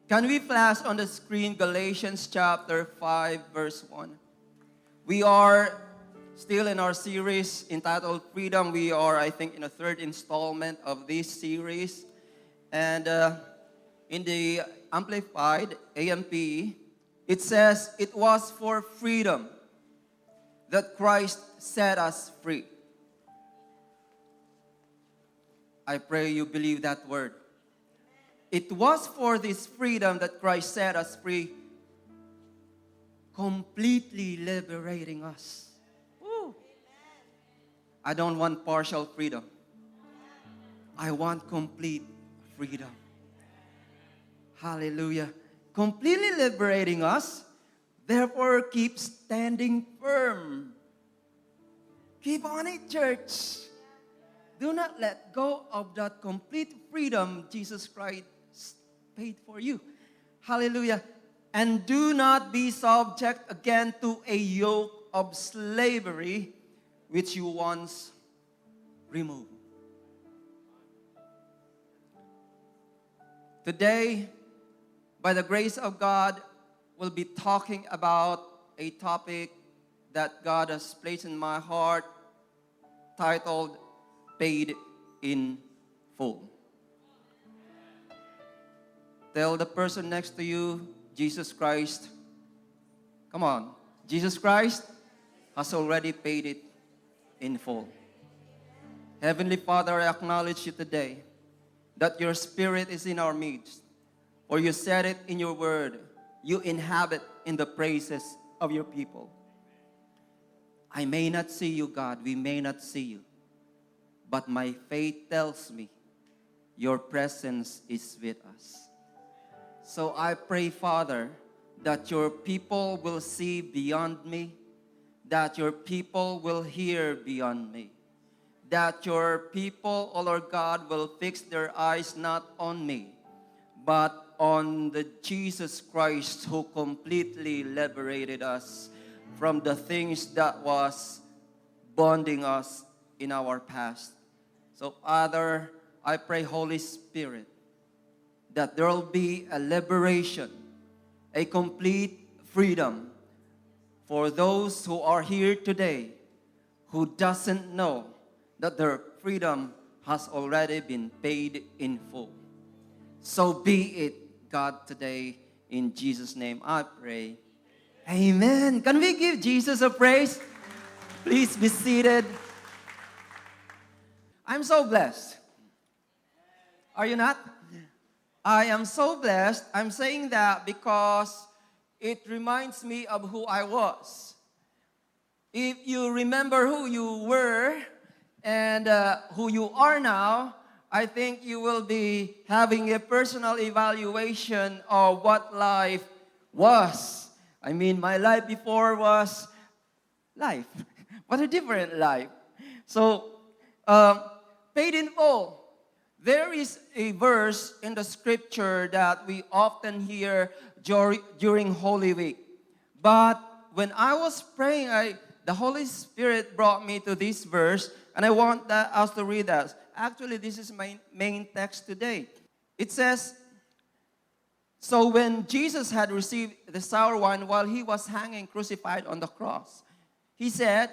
Can we flash on the screen Galatians chapter 5, verse 1? We are still in our series entitled Freedom. We are, I think, in the third installment of this series. And in the Amplified AMP, it says, "It was for freedom that Christ set us free." I pray you believe that word. It was for this freedom that Christ set us free, completely liberating us. Woo. I don't want partial freedom. I want complete freedom. Hallelujah. Completely liberating us. Therefore, keep standing firm. Keep on it, church. Do not let go of that complete freedom Jesus Christ paid for you. Hallelujah. And do not be subject again to a yoke of slavery which you once removed. Today, by the grace of God, we'll be talking about a topic that God has placed in my heart titled Paid in Full. Tell the person next to you, Jesus Christ, come on, Jesus Christ has already paid it in full. Heavenly Father, I acknowledge you today that your Spirit is in our midst. For you said it in your word, you inhabit in the praises of your people. I may not see you, God, we may not see you, but my faith tells me your presence is with us. So I pray, Father, that your people will see beyond me, that your people will hear beyond me, that your people, O Lord God, will fix their eyes not on me, but on the Jesus Christ who completely liberated us from the things that was bonding us in our past. So, Father, I pray, Holy Spirit, that there will be a liberation, a complete freedom for those who are here today who doesn't know that their freedom has already been paid in full. So be it, God, today. In Jesus' name I pray. Amen. Can we give Jesus a praise? Please be seated. I'm so blessed. Are you not? I am so blessed. I'm saying that because it reminds me of who I was. If you remember who you were and who you are now, I think you will be having a personal evaluation of what life was. I mean, my life before was life. What a different life. So, paid in full. There is a verse in the scripture that we often hear during Holy Week. But when I was praying, the Holy Spirit brought me to this verse, and I want us to read that. Actually, this is my main text today. It says, "So when Jesus had received the sour wine while he was hanging crucified on the cross, he said,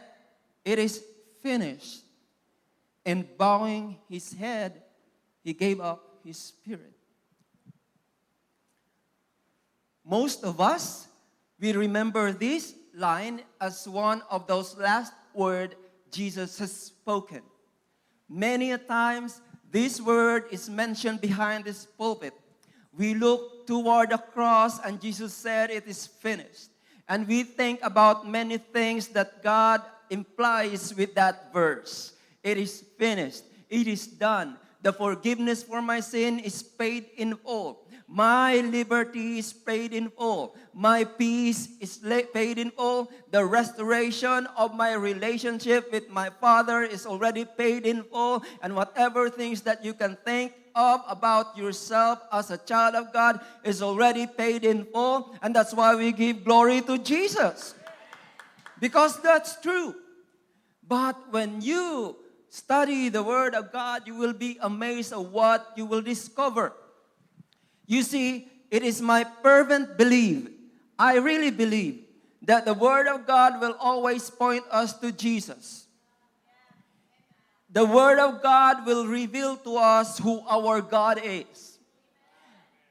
'It is finished.' And bowing his head, he gave up his spirit." Most of us, we remember this line as one of those last words Jesus has spoken. Many a times, this word is mentioned behind this pulpit. We look toward the cross and Jesus said, "It is finished." And we think about many things that God implies with that verse. It is finished. It is done. The forgiveness for my sin is paid in full. My liberty is paid in full. My peace is paid in full. The restoration of my relationship with my Father is already paid in full. And whatever things that you can think of about yourself as a child of God is already paid in full. And that's why we give glory to Jesus. Because that's true. But when you study the Word of God, you will be amazed at what you will discover. You see, it is my fervent belief, I really believe, that the Word of God will always point us to Jesus. The Word of God will reveal to us who our God is.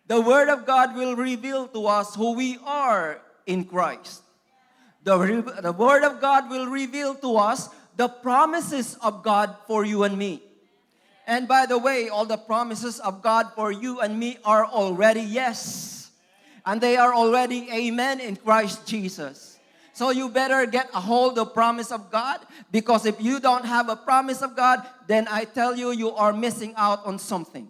The Word of God will reveal to us who we are in Christ. The Word of God will reveal to us the promises of God for you and me. And by the way, all the promises of God for you and me are already yes. And they are already amen in Christ Jesus. So you better get a hold of the promise of God, because if you don't have a promise of God, then I tell you, you are missing out on something.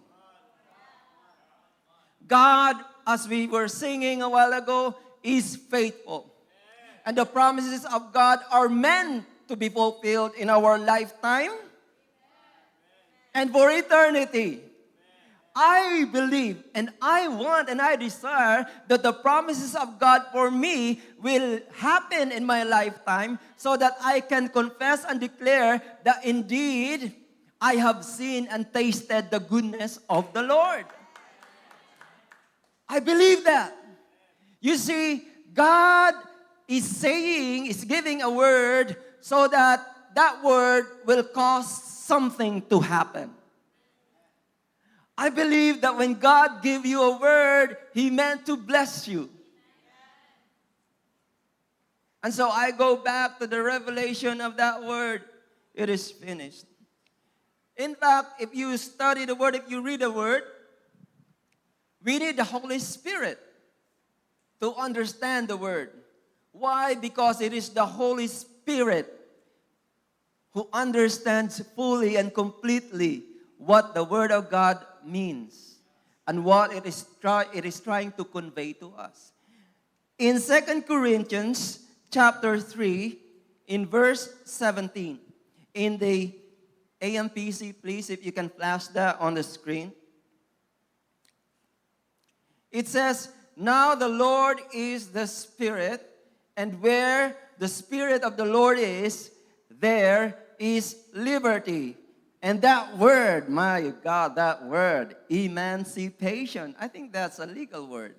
God, as we were singing a while ago, is faithful. And the promises of God are meant to be fulfilled in our lifetime and for eternity. I believe and I want and I desire that the promises of God for me will happen in my lifetime, so that I can confess and declare that indeed I have seen and tasted the goodness of the Lord. I believe that. You see, God is giving a word so that that word will cause something to happen. I believe that when God gave you a word, He meant to bless you. And so I go back to the revelation of that word. It is finished. In fact, if you study the word, if you read the word, we need the Holy Spirit to understand the word. Why? Because it is the Holy Spirit who understands fully and completely what the Word of God means and what it is trying to convey to us. In 2 Corinthians chapter 3, in verse 17, in the AMPC, please, if you can flash that on the screen. It says, "Now the Lord is the Spirit, and where the Spirit of the Lord is, there is liberty." And that word, my God, that word, emancipation. I think that's a legal word.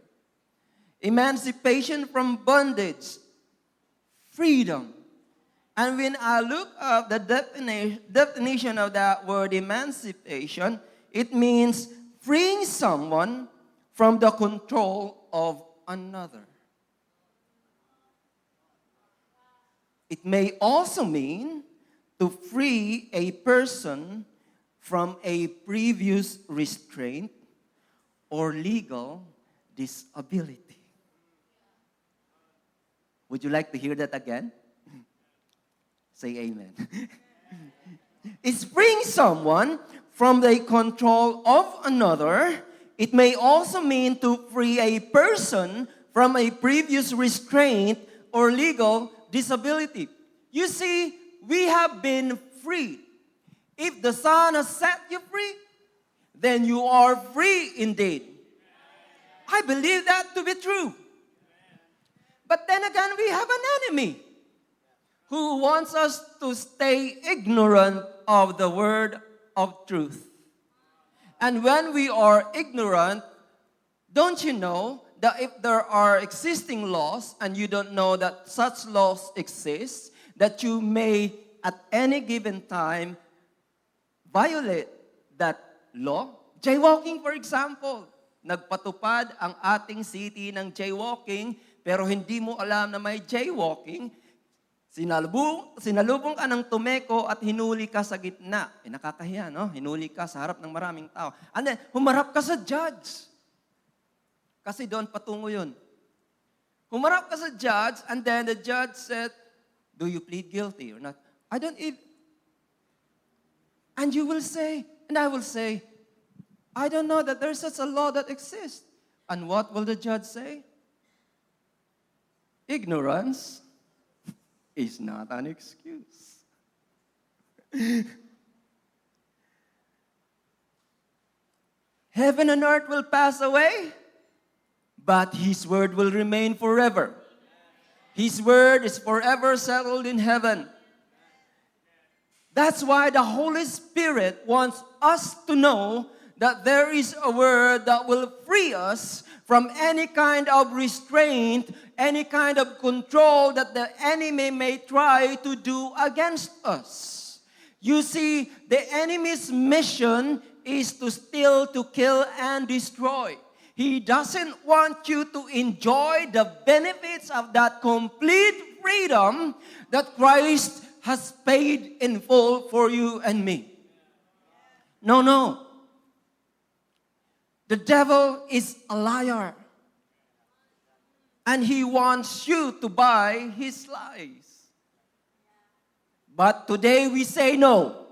Emancipation from bondage, freedom. And when I look up the definition of that word, emancipation, it means freeing someone from the control of another. It may also mean to free a person from a previous restraint or legal disability. Would you like to hear that again? Say amen. It's freeing someone from the control of another. It may also mean to free a person from a previous restraint or legal disability. You see, we have been free. If the Son has set you free, then you are free indeed. I believe that to be true. But then again, we have an enemy who wants us to stay ignorant of the word of truth. And when we are ignorant, don't you know that if there are existing laws and you don't know that such laws exist, that you may at any given time violate that law? Jaywalking, for example. Nagpatupad ang ating city ng jaywalking, pero hindi mo alam na may jaywalking. Sinalubong ka ng tumeko at hinuli ka sa gitna. Nakakahiya, no? Hinuli ka sa harap ng maraming tao. And then, humarap ka sa judge. Kasi doon patungo yun. Humarap ka sa judge, and then the judge said, "Do you plead guilty or not?" "I don't even." And you will say, and I will say, "I don't know that there's such a law that exists." And what will the judge say? Ignorance is not an excuse. Heaven and earth will pass away, but His word will remain forever. His word is forever settled in heaven. That's why the Holy Spirit wants us to know that there is a word that will free us from any kind of restraint, any kind of control that the enemy may try to do against us. You see, the enemy's mission is to steal, to kill, and destroy. He doesn't want you to enjoy the benefits of that complete freedom that Christ has paid in full for you and me. No, no. The devil is a liar. And he wants you to buy his lies. But today we say no.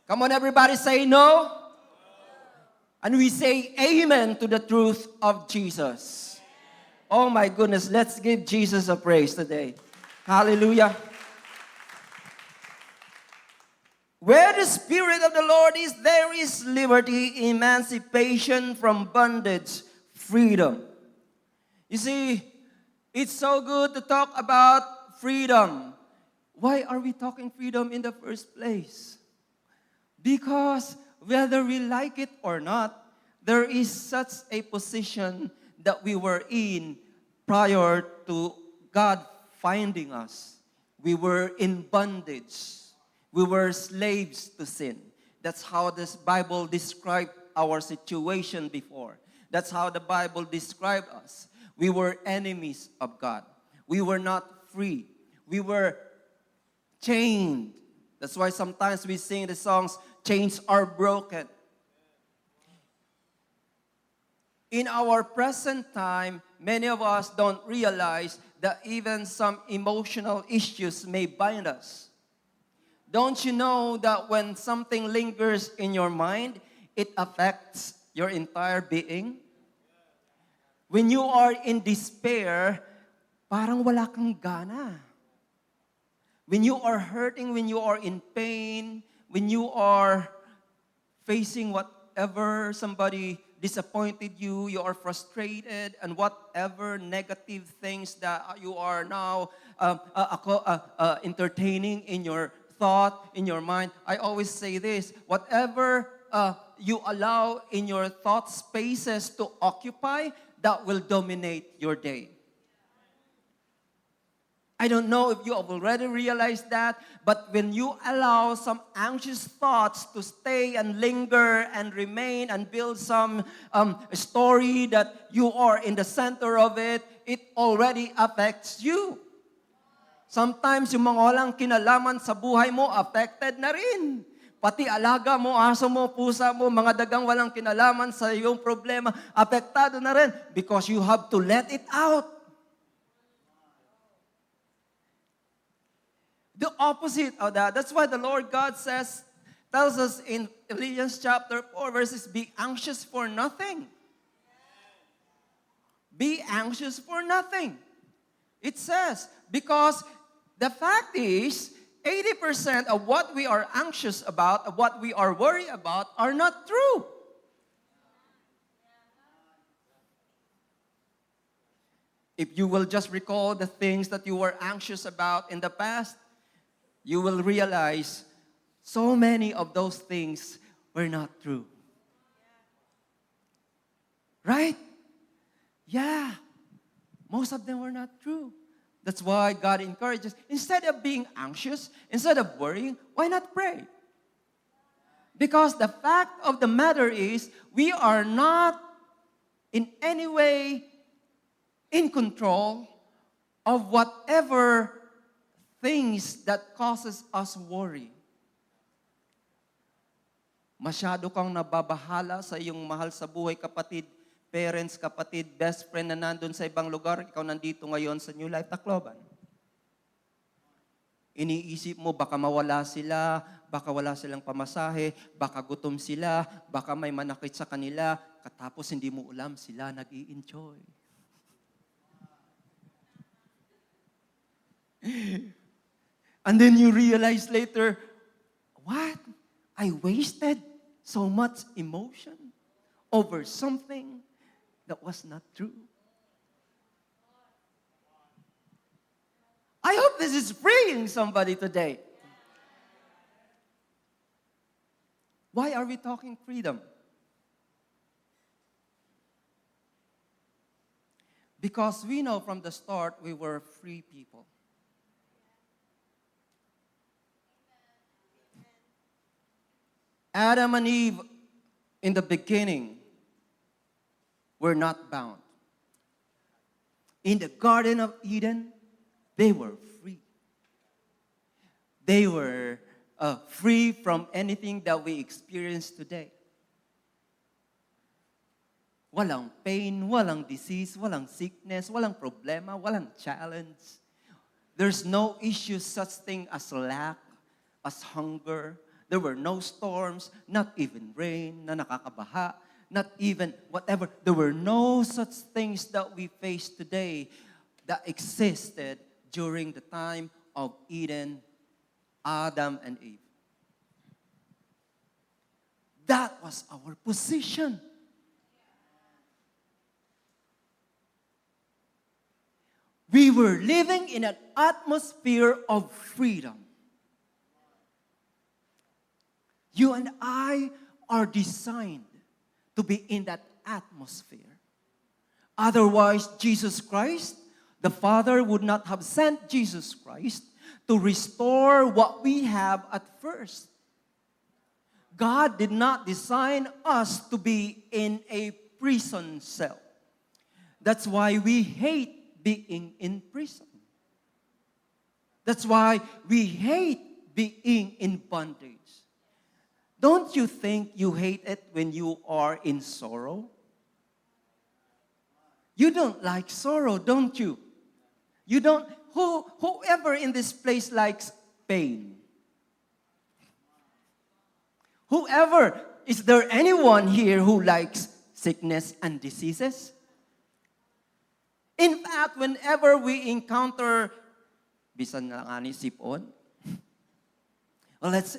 Come on, everybody, say no. And we say amen to the truth of Jesus. Oh my goodness, let's give Jesus a praise today. Hallelujah. Where the Spirit of the Lord is, there is liberty, emancipation from bondage, freedom. You see, it's so good to talk about freedom. Why are we talking freedom in the first place? Because whether we like it or not, there is such a position that we were in prior to God finding us. We were in bondage. We were slaves to sin. That's how this Bible described our situation before. That's how the Bible described us. We were enemies of God. We were not free. We were chained. That's why sometimes we sing the songs, chains are broken. In our present time, many of us don't realize that even some emotional issues may bind us. Don't you know that when something lingers in your mind, it affects your entire being? When you are in despair, parang wala kang gana. When you are hurting, when you are in pain, when you are facing whatever somebody disappointed you, you are frustrated, and whatever negative things that you are now entertaining in your thought, in your mind. I always say this, whatever you allow in your thought spaces to occupy, that will dominate your day. I don't know if you have already realized that, but when you allow some anxious thoughts to stay and linger and remain and build some story that you are in the center of it, it already affects you. Sometimes yung mga walang kinalaman sa buhay mo, affected na rin. Pati alaga mo, aso mo, pusa mo, mga dagang walang kinalaman sa iyong problema, apektado na rin because you have to let it out. The opposite of that. That's why the Lord God tells us in Philippians chapter 4 verses, be anxious for nothing. Be anxious for nothing. It says, because the fact is, 80% of what we are anxious about, of what we are worried about, are not true. If you will just recall the things that you were anxious about in the past, you will realize so many of those things were not true. Right? Yeah. Most of them were not true. That's why God encourages, instead of being anxious, instead of worrying, why not pray? Because the fact of the matter is, we are not in any way in control of whatever things that causes us worry. Masyado kang nababahala sa iyong mahal sa buhay, kapatid, parents, kapatid, best friend na nandun sa ibang lugar, ikaw nandito ngayon sa New Life Tacloban. Iniisip mo, baka mawala sila, baka wala silang pamasahe, baka gutom sila, baka may manakit sa kanila, katapos hindi mo alam sila nag-i-enjoy. And then you realize later, what? I wasted so much emotion over something that was not true. I hope this is freeing somebody today. Why are we talking freedom? Because we know from the start we were free people. Adam and Eve in the beginning were not bound. In the Garden of Eden, they were free. They were free from anything that we experience today. Walang pain, walang disease, walang sickness, walang problema, walang challenge. There's no issue such thing as lack, as hunger. There were no storms, not even rain na nakakabaha, not even whatever. There were no such things that we face today that existed during the time of Eden, Adam and Eve. That was our position. We were living in an atmosphere of freedom. You and I are designed to be in that atmosphere. Otherwise, Jesus Christ, the Father would not have sent Jesus Christ to restore what we have at first. God did not design us to be in a prison cell. That's why we hate being in prison. That's why we hate being in bondage. Don't you think you hate it when you are in sorrow? You don't like sorrow, don't you? You don't, whoever in this place likes pain? Whoever, is there anyone here who likes sickness and diseases? In fact, whenever we encounter, bisan na nga ni sipon, well, let's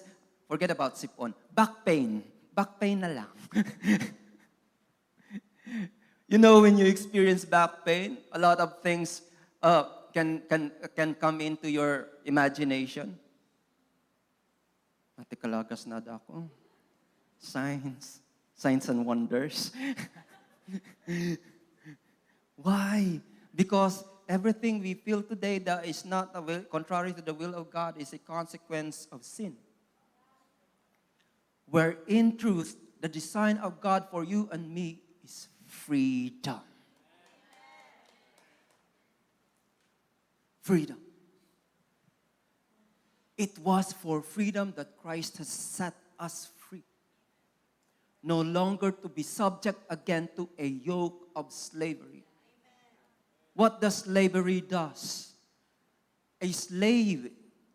forget about sipon. Back pain. Back pain na lang. You know, when you experience back pain, a lot of things can come into your imagination. Ate kalagas na ako. Signs and wonders. Why? Because everything we feel today that is not contrary to the will of God is a consequence of sin. Where in truth, the design of God for you and me is freedom. Freedom. It was for freedom that Christ has set us free. No longer to be subject again to a yoke of slavery. What does slavery does? A slave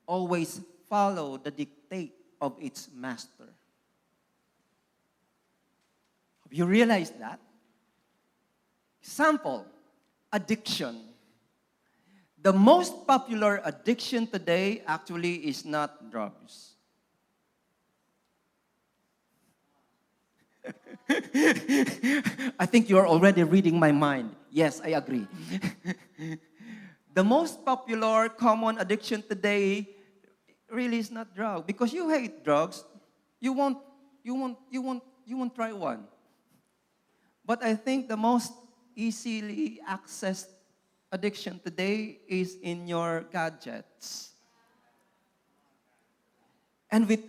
always follows the dictate of its master. Have you realized that? Example, addiction. The most popular addiction today actually is not drugs. I think you're already reading my mind. Yes, I agree. The most popular common addiction today really is not drug, because you hate drugs. You won't try one. But I think the most easily accessed addiction today is in your gadgets. And with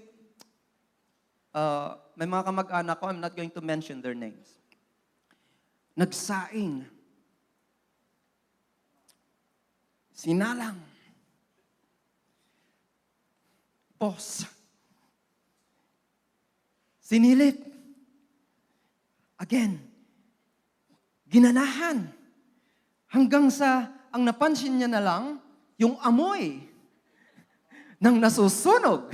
may mga kamag-anak ko, I'm not going to mention their names. Nagsaing. Sinalang. Pos. Sinilip. Again. Ginanahan. Hanggang sa, ang napansin niya na lang, yung amoy ng nasusunog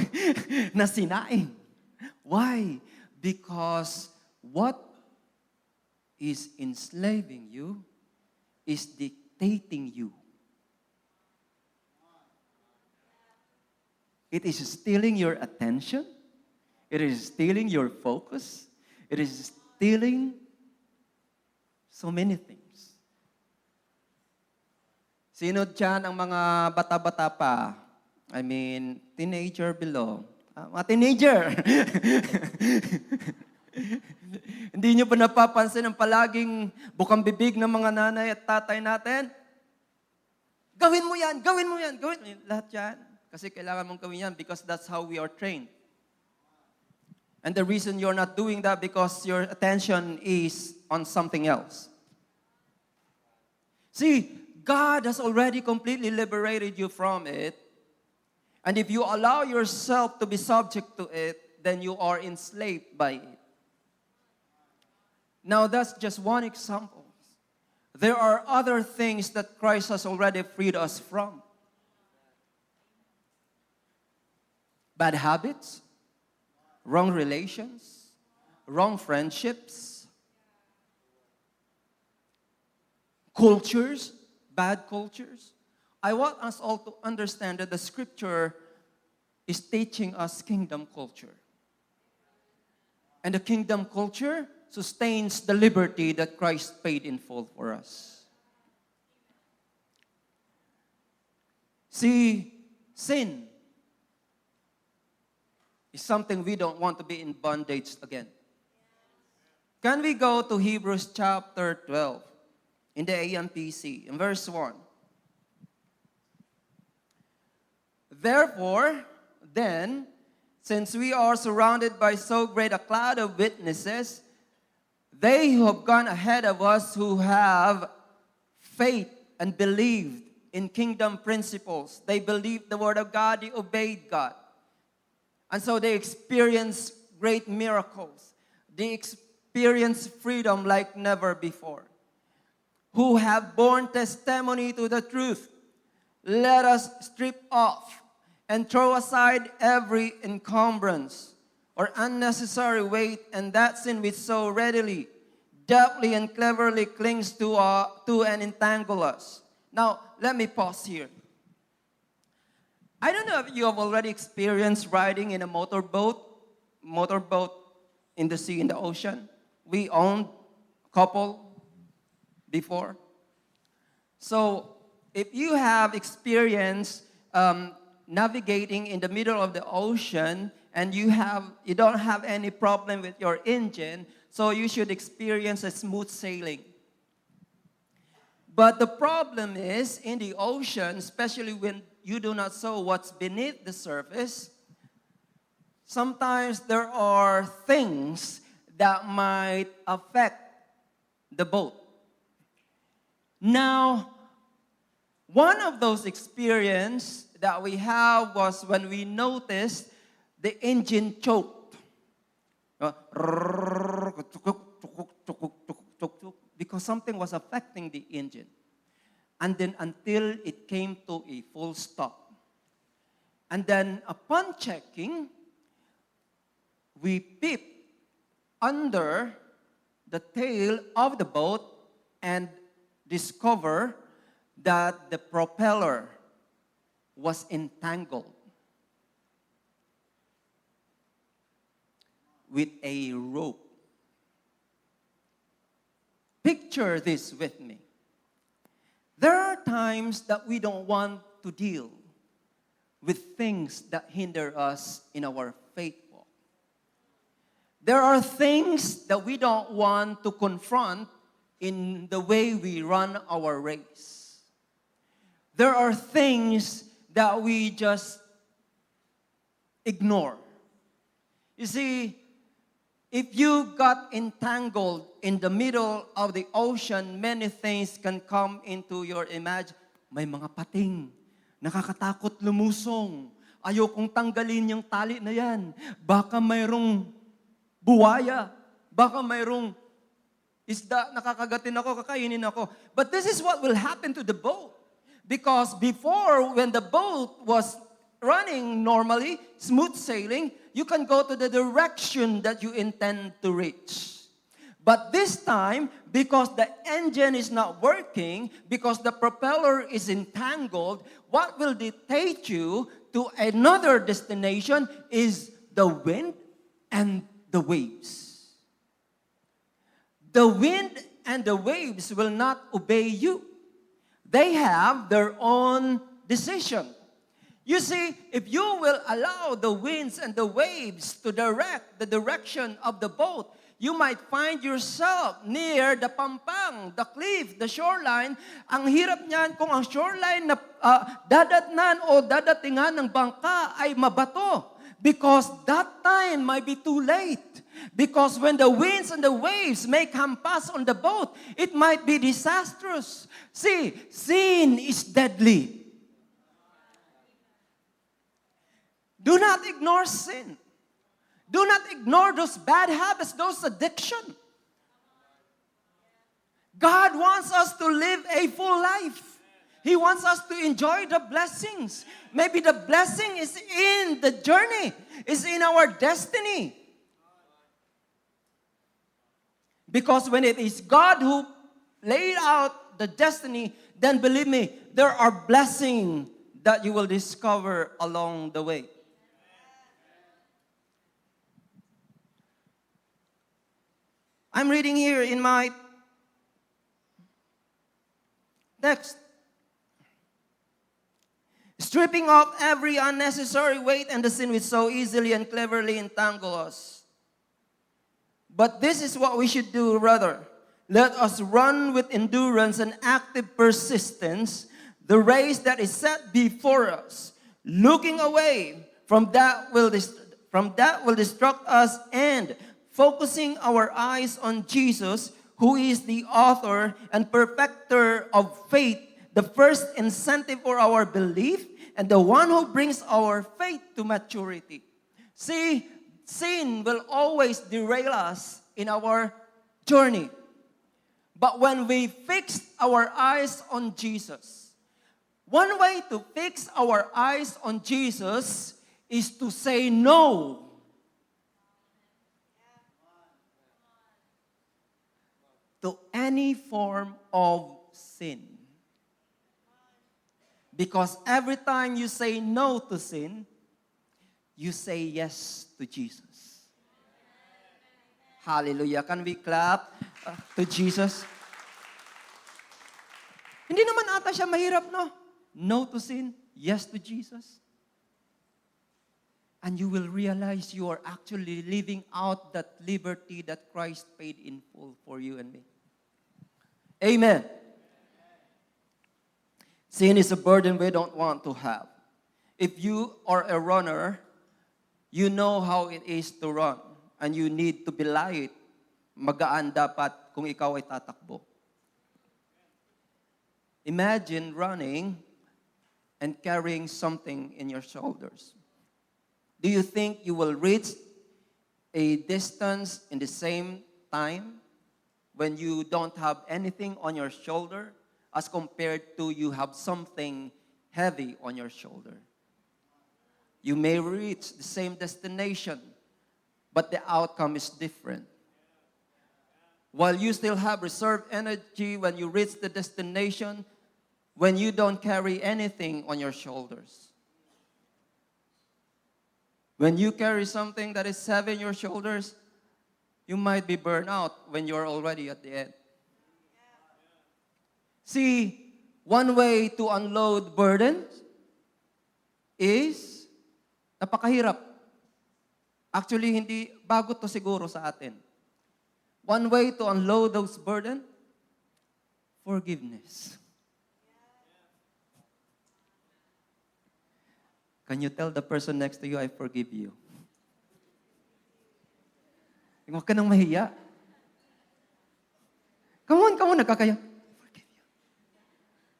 na sinaing. Why? Because what is enslaving you is dictating you. It is stealing your attention. It is stealing your focus. It is stealing so many things. Sino dyan ang mga bata-bata pa? I mean, teenager below. Mga teenager. Hindi nyo ba napapansin ang palaging bukang bibig ng mga nanay at tatay natin? Gawin mo yan, gawin mo yan, gawin mo yan. Lahat yan. Kasi kailangan mong gawin yan because that's how we are trained. And the reason you're not doing that because your attention is on something else. See, God has already completely liberated you from it. And if you allow yourself to be subject to it, then you are enslaved by it. Now, that's just one example. There are other things that Christ has already freed us from. Bad habits, wrong relations, wrong friendships, cultures, bad cultures. I want us all to understand that the scripture is teaching us kingdom culture. And the kingdom culture sustains the liberty that Christ paid in full for us. See, sin is something we don't want to be in bondage again. Can we go to Hebrews chapter 12 in the AMPC, in verse 1? Therefore, then, since we are surrounded by so great a cloud of witnesses, they who have gone ahead of us who have faith and believed in kingdom principles. They believed the word of God, they obeyed God. And so they experienced great miracles. They experienced freedom like never before. Who have borne testimony to the truth. Let us strip off and throw aside every encumbrance or unnecessary weight and that sin which so readily, deftly and cleverly clings to and entangle us. Now, let me pause here. I don't know if you have already experienced riding in a motorboat in the sea, in the ocean. We owned a couple before. So, if you have experienced navigating in the middle of the ocean and you don't have any problem with your engine, so you should experience a smooth sailing. But the problem is in the ocean, especially when you do not know what's beneath the surface, sometimes there are things that might affect the boat. Now, one of those experiences that we have was when we noticed the engine choked. Because something was affecting the engine. And then until it came to a full stop. And then upon checking, we peeped under the tail of the boat and discover that the propeller was entangled with a rope. Picture this with me. There are times that we don't want to deal with things that hinder us in our faith walk. There are things that we don't want to confront in the way we run our race. There are things that we just ignore. You see, if you got entangled in the middle of the ocean, many things can come into your image. May mga pating, nakakatakot lumusong. Ayokong tanggalin yung tali na yan. Baka mayroong buwaya. Baka mayroong isda, nakakagatin ako, kakainin ako. But this is what will happen to the boat. Because before, when the boat was running normally, smooth sailing, you can go to the direction that you intend to reach. But this time, because the engine is not working, because the propeller is entangled, what will dictate you to another destination is the wind and the waves. The wind and the waves will not obey you. They have their own decision. You see, if you will allow the winds and the waves to direct the direction of the boat, you might find yourself near the pampang, the cliff, the shoreline. Ang hirap niyan kung ang shoreline na dadatnan o dadatingan ng bangka ay mabato. Because that time might be too late. Because when the winds and the waves may come past on the boat, it might be disastrous. See, sin is deadly. Do not ignore sin. Do not ignore those bad habits, those addictions. God wants us to live a full life. He wants us to enjoy the blessings. Maybe the blessing is in the journey, is in our destiny. Because when it is God who laid out the destiny, then believe me, there are blessings that you will discover along the way. I'm reading here in my text. Stripping off every unnecessary weight and the sin which so easily and cleverly entangle us. But this is what we should do, rather. Let us run with endurance and active persistence the race that is set before us, looking away from that will distract us and focusing our eyes on Jesus, who is the author and perfecter of faith, the first incentive for our belief, and the one who brings our faith to maturity. See, sin will always derail us in our journey. But when we fix our eyes on Jesus, one way to fix our eyes on Jesus is to say no to any form of sin. Because every time you say no to sin, you say yes to Jesus. Hallelujah. Can we clap to Jesus? Hindi naman ata siya mahirap, no? No to sin, yes to Jesus. And you will realize you are actually living out that liberty that Christ paid in full for you and me. Amen. Sin is a burden we don't want to have. If you are a runner, you know how it is to run. And you need to be light. Magaan dapat kung ikaw ay tatakbo. Imagine running and carrying something in your shoulders. Do you think you will reach a distance in the same time when you don't have anything on your shoulder as compared to you have something heavy on your shoulder? You may reach the same destination, but the outcome is different. While you still have reserve energy when you reach the destination, when you don't carry anything on your shoulders. When you carry something that is heavy on your shoulders, you might be burned out when you're already at the end. See, one way to unload burdens is napakahirap. Actually, hindi bago to siguro sa atin. One way to unload those burdens, forgiveness. Can you tell the person next to you, I forgive you? Huwag ka nang mahiya. Come on, nagkakaya. I forgive you.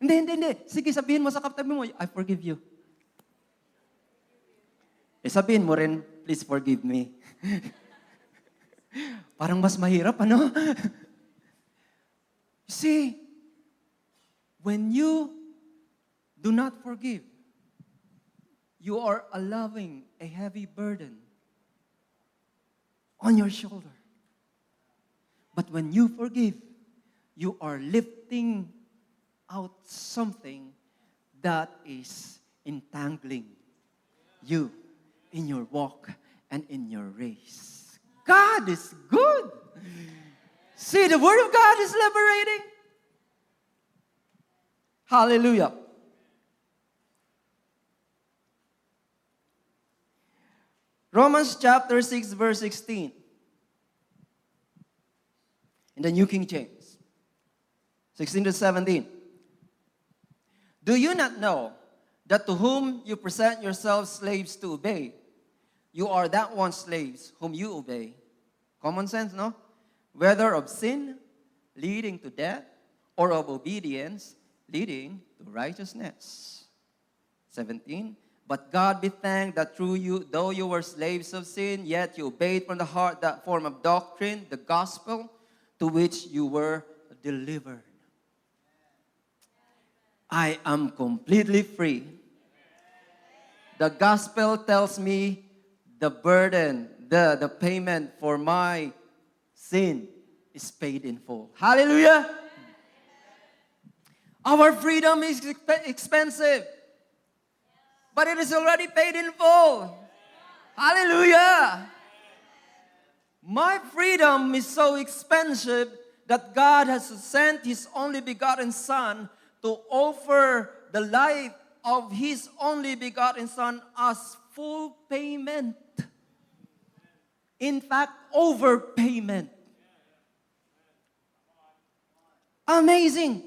Hindi. Sige, sabihin mo sa katabi mo, I forgive you. Sabihin mo rin, please forgive me. Parang mas mahirap, ano? See, when you do not forgive, you are allowing a heavy burden on your shoulder. But when you forgive, you are lifting out something that is entangling you in your walk and in your race. God is good. See, the Word of God is liberating. Hallelujah. Romans chapter 6, verse 16. In the New King James, 16 to 17. Do you not know that to whom you present yourselves slaves to obey, you are that one slaves whom you obey? Common sense, no? Whether of sin, leading to death, or of obedience, leading to righteousness. 17. But God be thanked that through you, though you were slaves of sin, yet you obeyed from the heart that form of doctrine, the gospel, to which you were delivered. I am completely free. The gospel tells me the burden, the payment for my sin is paid in full. Hallelujah! Our freedom is expensive, but it is already paid in full. Hallelujah! My freedom is so expensive that God has sent His only begotten Son to offer the life of His only begotten Son as full payment. In fact, overpayment. Amazing.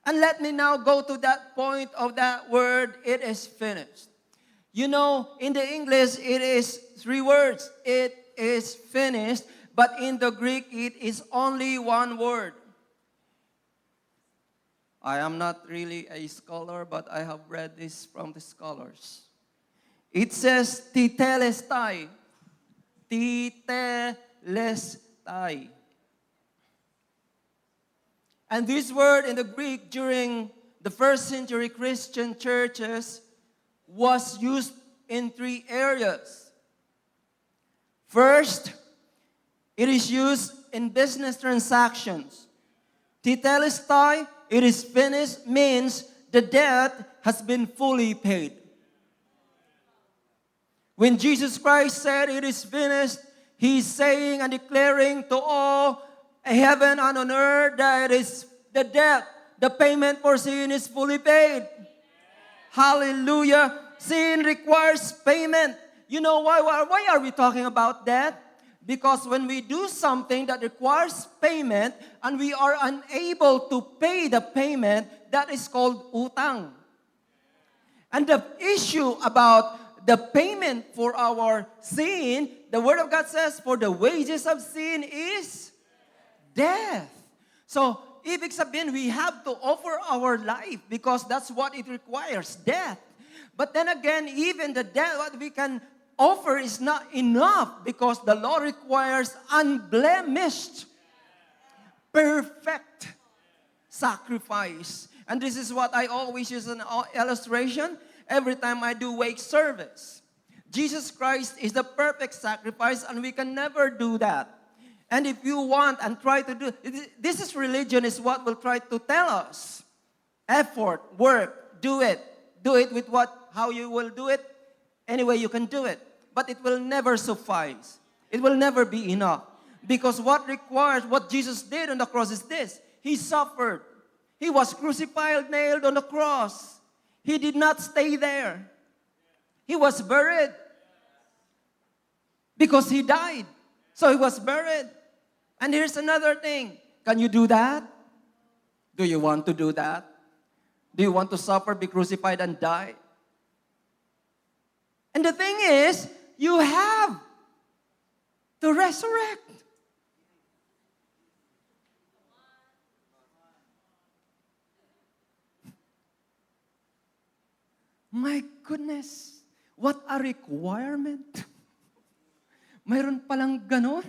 And let me now go to that point of that word, it is finished. You know, in the English, it is 3 words. It is finished. But in the Greek, it is only 1 word. I am not really a scholar, but I have read this from the scholars. It says, tetelestai. Tetelestai. And this word in the Greek during the first century Christian churches was used in 3 areas. First, it is used in business transactions. Tetelestai, it is finished, means the debt has been fully paid. When Jesus Christ said it is finished, He's saying and declaring to all heaven and on earth that it is the debt, the payment for sin is fully paid. Hallelujah. Sin requires payment. You know why are we talking about that? Because when we do something that requires payment and we are unable to pay the payment, that is called utang. And the issue about the payment for our sin, the Word of God says, for the wages of sin is death. So, ibig sabihin, we have to offer our life because that's what it requires, death. But then again, even the death, what we can offer is not enough because the law requires unblemished, perfect sacrifice. And this is what I always use as an illustration every time I do wake service. Jesus Christ is the perfect sacrifice and we can never do that. And if you want and try to do, this is religion is what will try to tell us. Effort, work, do it. Do it with how you will do it. Anyway, you can do it. But it will never suffice. It will never be enough. Because what Jesus did on the cross is this. He suffered. He was crucified, nailed on the cross. He did not stay there. He was buried. Because He died. So He was buried. And here's another thing. Can you do that? Do you want to do that? Do you want to suffer, be crucified, and die? And the thing is, you have to resurrect. My goodness, what a requirement. Mayroon palang ganon.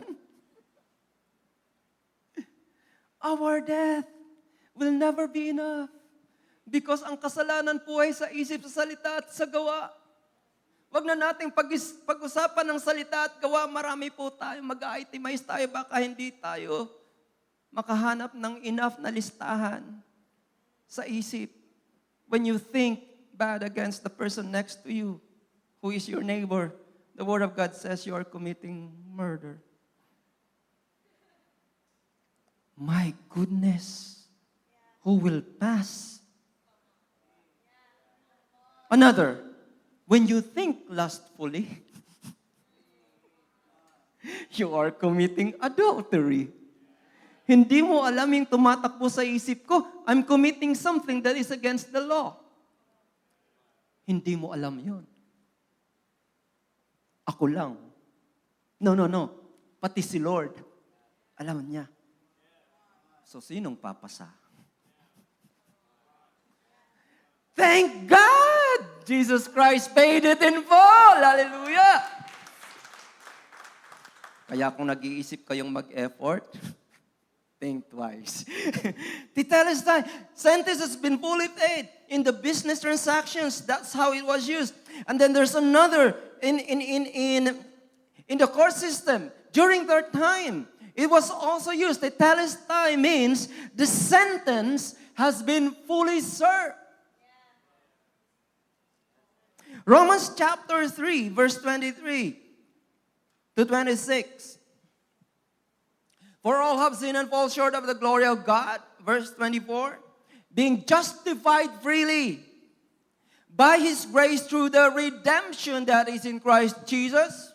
Our death will never be enough because ang kasalanan po ay sa isip, sa salita at sa gawa. Wag na nating pag-usapan ng salita at gawa. Marami po tayo, mag-itemize tayo, baka hindi tayo makahanap ng enough na listahan sa isip. When you think bad against the person next to you, who is your neighbor, the Word of God says you are committing murder. My goodness, who will pass? Another, when you think lustfully, you are committing adultery. Hindi mo alam yung tumatakbo sa isip ko. I'm committing something that is against the law. Hindi mo alam yon. Ako lang. No. Pati si Lord. Alam niya. So, sinong papasa? Thank God! Jesus Christ paid it in full! Hallelujah! Kaya kung nag-iisip kayong mag-effort, think twice. The sentence has been fully paid in the business transactions. That's how it was used. And then there's another in the court system. During their time, it was also used. The telestai means the sentence has been fully served. Romans chapter 3, verse 23 to 26. For all have sinned and fall short of the glory of God. Verse 24. Being justified freely by His grace through the redemption that is in Christ Jesus,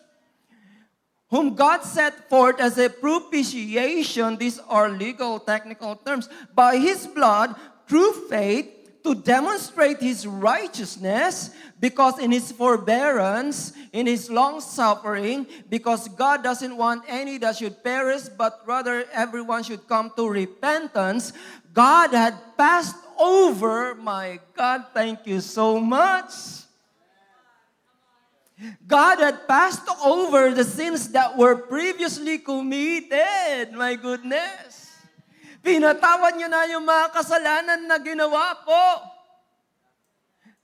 whom God set forth as a propitiation, these are legal technical terms, by His blood, through faith, to demonstrate His righteousness, because in His forbearance, in His long-suffering, because God doesn't want any that should perish, but rather everyone should come to repentance, God had passed over, my God, thank you so much. God had passed over the sins that were previously committed. My goodness. Pinatawad niyo na yung mga kasalanan na ginawa ko.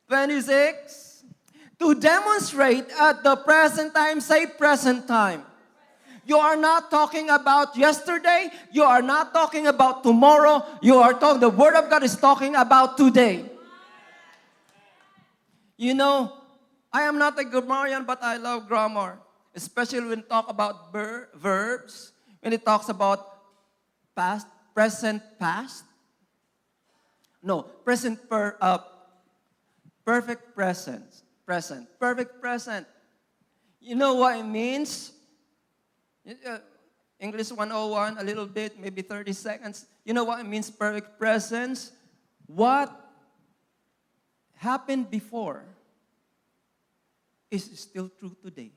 26. To demonstrate at the present time, say present time. You are not talking about yesterday. You are not talking about tomorrow. You are talking, the Word of God is talking about today. You know, I am not a grammarian, but I love grammar. Especially when talk about verbs. When it talks about past, present, past. No, perfect present. Present. Perfect present. You know what it means? English 101, a little bit, maybe 30 seconds. You know what it means, perfect presence? What happened before is still true today.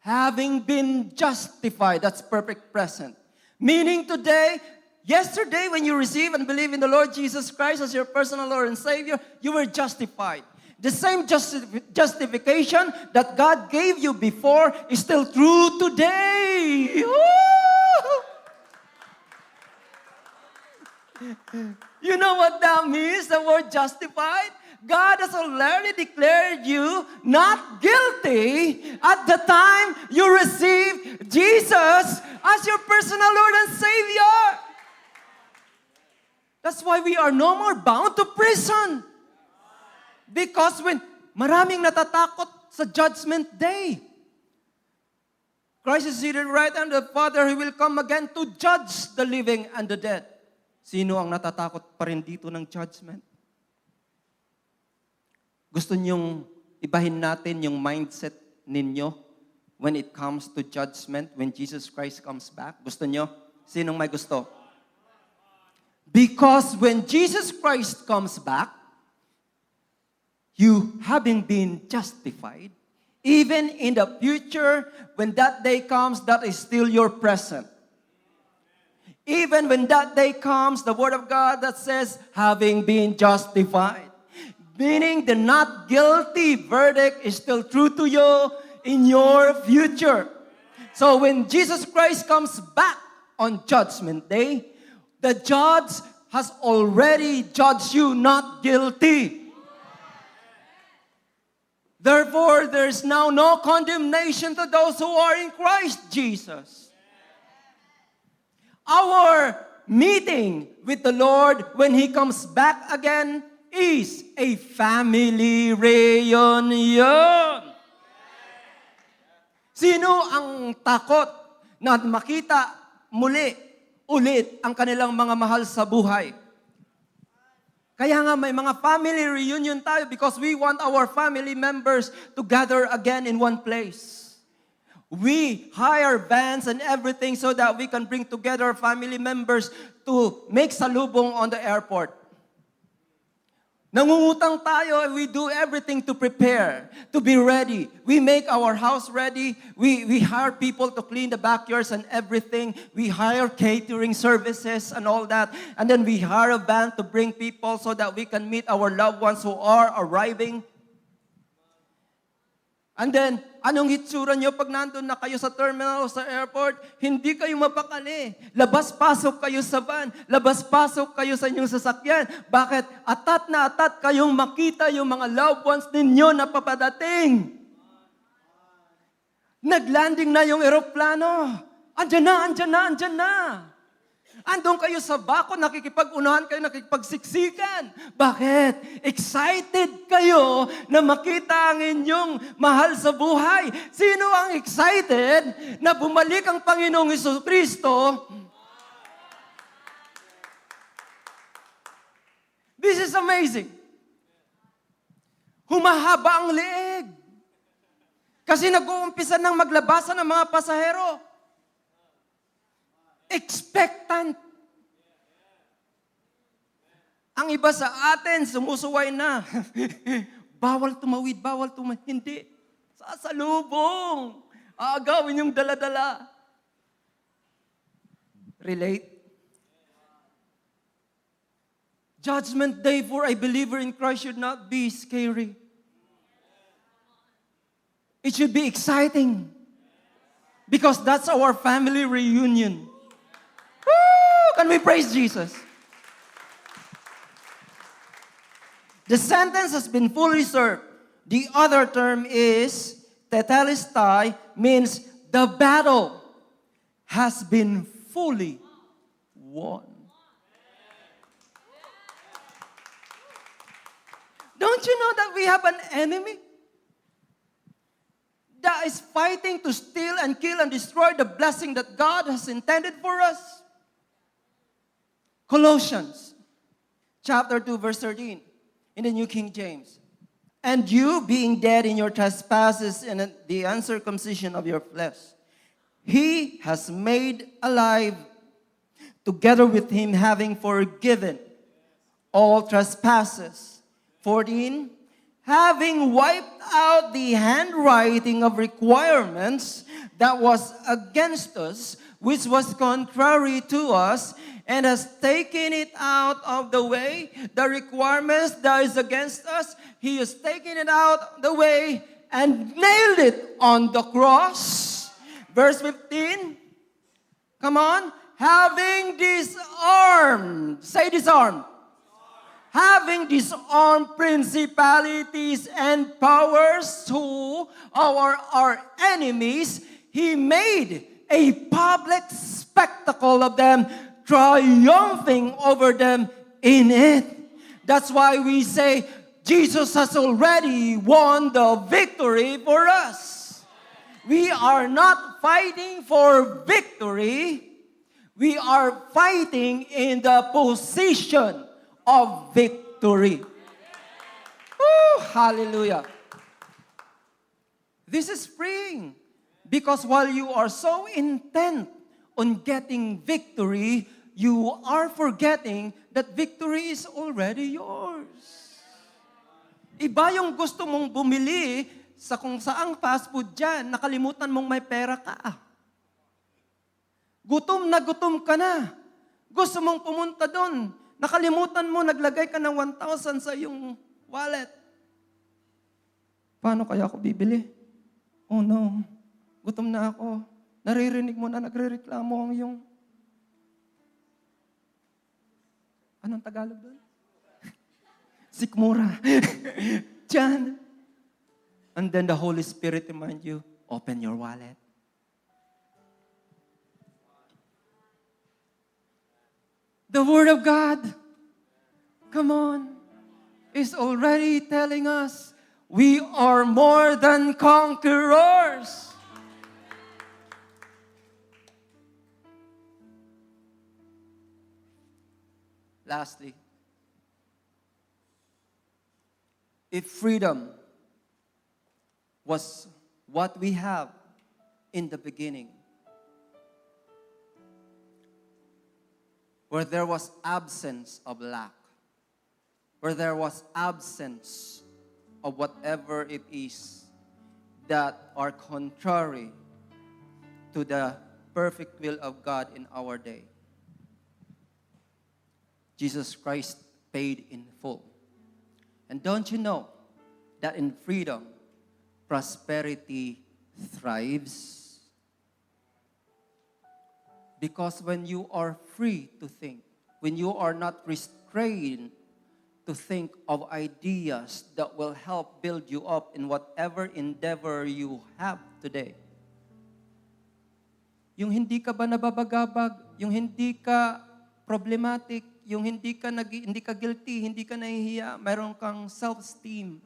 Having been justified, that's perfect present. Meaning today, yesterday when you receive and believe in the Lord Jesus Christ as your personal Lord and Savior, you were justified. The same justification that God gave you before is still true today. You know what that means, the word justified? God has already declared you not guilty at the time you received Jesus as your personal Lord and Savior. That's why we are no more bound to prison. Because when maraming natatakot sa judgment day, Christ is seated right hand of the Father, He will come again to judge the living and the dead. Sino ang natatakot pa rin dito ng judgment? Gusto niyong ibahin natin yung mindset ninyo when it comes to judgment, when Jesus Christ comes back? Gusto niyo? Sinong may gusto? Because when Jesus Christ comes back, you having been justified, even in the future, when that day comes, that is still your present. Even when that day comes, the Word of God that says, having been justified. Meaning the not guilty verdict is still true to you in your future. So when Jesus Christ comes back on Judgment Day, the judge has already judged you not guilty. Therefore, there is now no condemnation to those who are in Christ Jesus. Our meeting with the Lord when He comes back again is a family reunion. Sino ang takot na makita ulit ang kanilang mga mahal sa buhay? Kaya nga may mga family reunion tayo because we want our family members to gather again in one place. We hire vans and everything so that we can bring together family members to make salubong on the airport. Nangungutang tayo, we do everything to prepare, to be ready. We make our house ready. We hire people to clean the backyards and everything. We hire catering services and all that. And then we hire a van to bring people so that we can meet our loved ones who are arriving. And then, anong hitsura nyo pag nandun na kayo sa terminal o sa airport? Hindi kayo mapakali. Labas-pasok kayo sa van. Labas-pasok kayo sa inyong sasakyan. Bakit? Atat na atat kayong makita yung mga loved ones ninyo na papadating. Naglanding na yung eroplano. Andyan na, andyan na, andyan na. Andun kayo sa bako, nakikipag-unahan kayo, nakikipagsiksikan. Bakit? Excited kayo na makita ang inyong mahal sa buhay. Sino ang excited na bumalik ang Panginoong Jesucristo? This is amazing. Humahaba ang leeg. Kasi nag-uumpisa ng maglabasan ng mga pasahero. Expectant. Ang iba sa atin, sumusuway na. Bawal tumawid, bawal tumawid. Hindi. Sasalubong. Aagawin yung dala-dala. Relate? Judgment Day for a believer in Christ should not be scary. It should be exciting. Because that's our family reunion. Woo! Can we praise Jesus? The sentence has been fully served. The other term is tetelestai, means the battle has been fully won. Don't you know that we have an enemy that is fighting to steal and kill and destroy the blessing that God has intended for us? Colossians chapter 2 verse 13 in the New King James. And you being dead in your trespasses and the uncircumcision of your flesh, He has made alive together with Him, having forgiven all trespasses. 14, having wiped out the handwriting of requirements that was against us, which was contrary to us, and has taken it out of the way, the requirements that is against us, He has taken it out the way and nailed it on the cross. Verse 15, come on, having disarmed, say disarmed. Having disarmed principalities and powers who are our enemies, He made a public spectacle of them, triumphing over them in it. That's why we say, Jesus has already won the victory for us. We are not fighting for victory. We are fighting in the position of victory. Woo, hallelujah. This is freeing. Because while you are so intent on getting victory, you are forgetting that victory is already yours. Iba yung gusto mong bumili sa kung saang fast food dyan, nakalimutan mong may pera ka. Gutom na gutom ka na. Gusto mong pumunta doon. Nakalimutan mo, naglagay ka ng 1,000 sa iyong wallet. Paano kaya ako bibili? Oh no, gutom na ako. Naririnig mo na nagre-reklamo ang iyong... Anong Tagalog doon? Sikmura. Diyan. And then the Holy Spirit remind you, open your wallet. The Word of God, come on, is already telling us we are more than conquerors. Lastly, if freedom was what we have in the beginning, where there was absence of lack, where there was absence of whatever it is that are contrary to the perfect will of God in our day. Jesus Christ paid in full. And don't you know that in freedom, prosperity thrives? Because when you are free to think, when you are not restrained to think of ideas that will help build you up in whatever endeavor you have today. Yung hindi ka ba nababagabag, yung hindi ka problematic, yung hindi ka guilty, hindi ka nahihiya, mayroon kang self-esteem.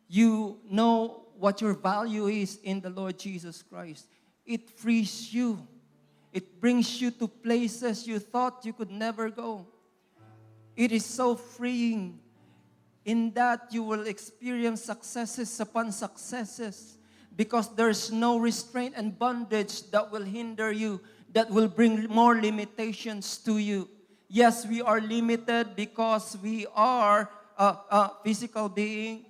You know what your value is in the Lord Jesus Christ. It frees you. It brings you to places you thought you could never go. It is so freeing in that you will experience successes upon successes because there's no restraint and bondage that will hinder you, that will bring more limitations to you. Yes, we are limited because we are a physical being.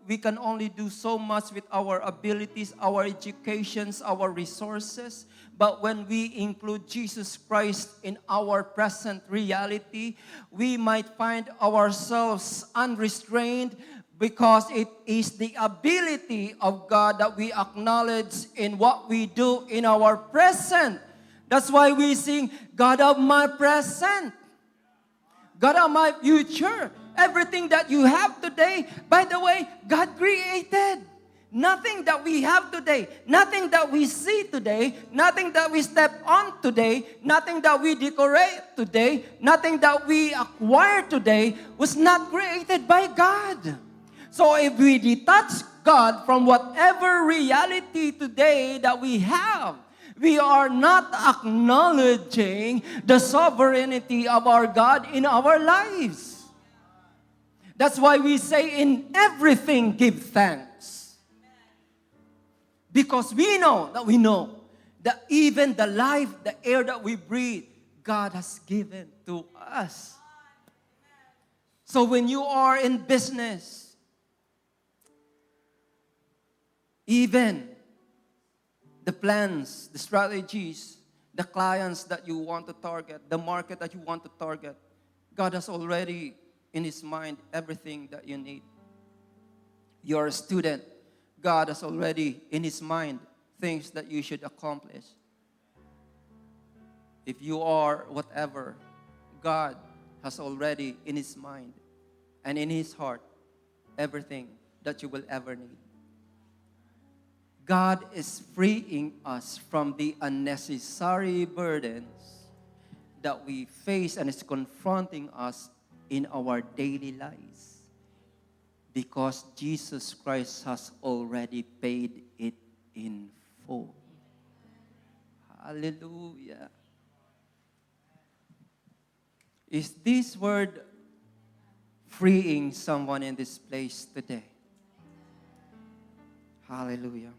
We can only do so much with our abilities, our educations, our resources. But when we include Jesus Christ in our present reality, we might find ourselves unrestrained because it is the ability of God that we acknowledge in what we do in our present. That's why we sing, God of my present, God of my future. Everything that you have today, by the way, God created. Nothing that we have today, nothing that we see today, nothing that we step on today, nothing that we decorate today, nothing that we acquire today was not created by God. So if we detach God from whatever reality today that we have, we are not acknowledging the sovereignty of our God in our lives. That's why we say in everything give thanks. Because we know that even the life, the air that we breathe, God has given to us. So when you are in business, even the plans, the strategies, the clients that you want to target, the market that you want to target, God has already in His mind everything that you need. You're a student. God has already in His mind things that you should accomplish. If you are whatever, God has already in His mind and in His heart everything that you will ever need. God is freeing us from the unnecessary burdens that we face and is confronting us in our daily lives. Because Jesus Christ has already paid it in full. Hallelujah. Is this word freeing someone in this place today? Hallelujah.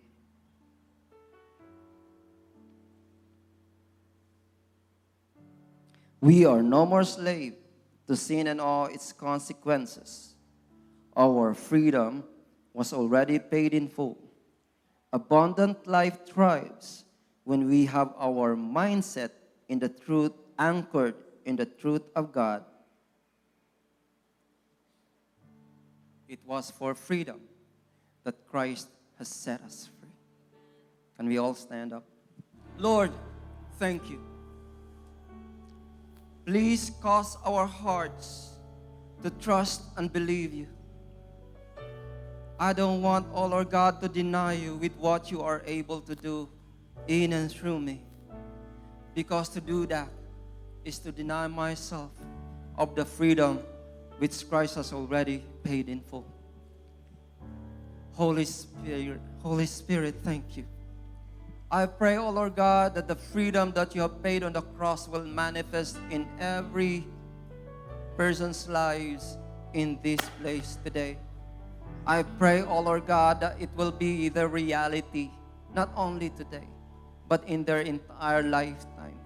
We are no more slave to sin and all its consequences. Our freedom was already paid in full. Abundant life thrives when we have our mindset in the truth, anchored in the truth of God. It was for freedom that Christ has set us free. Can we all stand up? Lord, thank you. Please cause our hearts to trust and believe you. I don't want, oh Lord God, to deny you with what you are able to do in and through me. Because to do that is to deny myself of the freedom which Christ has already paid in full. Holy Spirit, thank you. I pray, oh Lord God, that the freedom that you have paid on the cross will manifest in every person's lives in this place today. I pray, oh Lord God, that it will be the reality not only today, but in their entire lifetime.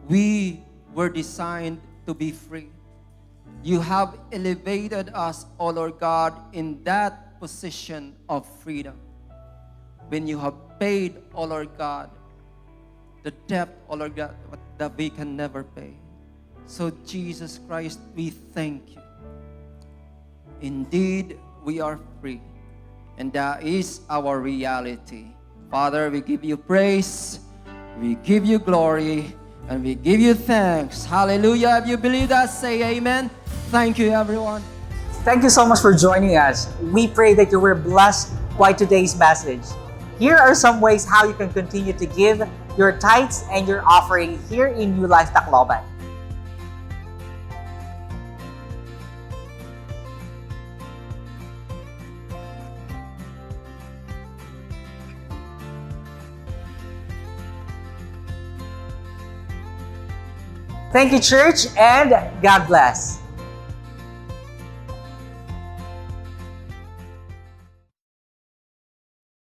We were designed to be free. You have elevated us, O Lord God, in that position of freedom. When you have paid, O Lord God, the debt, O Lord God, that we can never pay. So Jesus Christ, we thank you. Indeed, we are free. And that is our reality. Father, we give you praise, we give you glory, and we give you thanks. Hallelujah. If you believe that, say amen. Thank you, everyone. Thank you so much for joining us. We pray that you were blessed by today's message. Here are some ways how you can continue to give your tithes and your offering here in New Life Tacloban. Thank you, church, and God bless.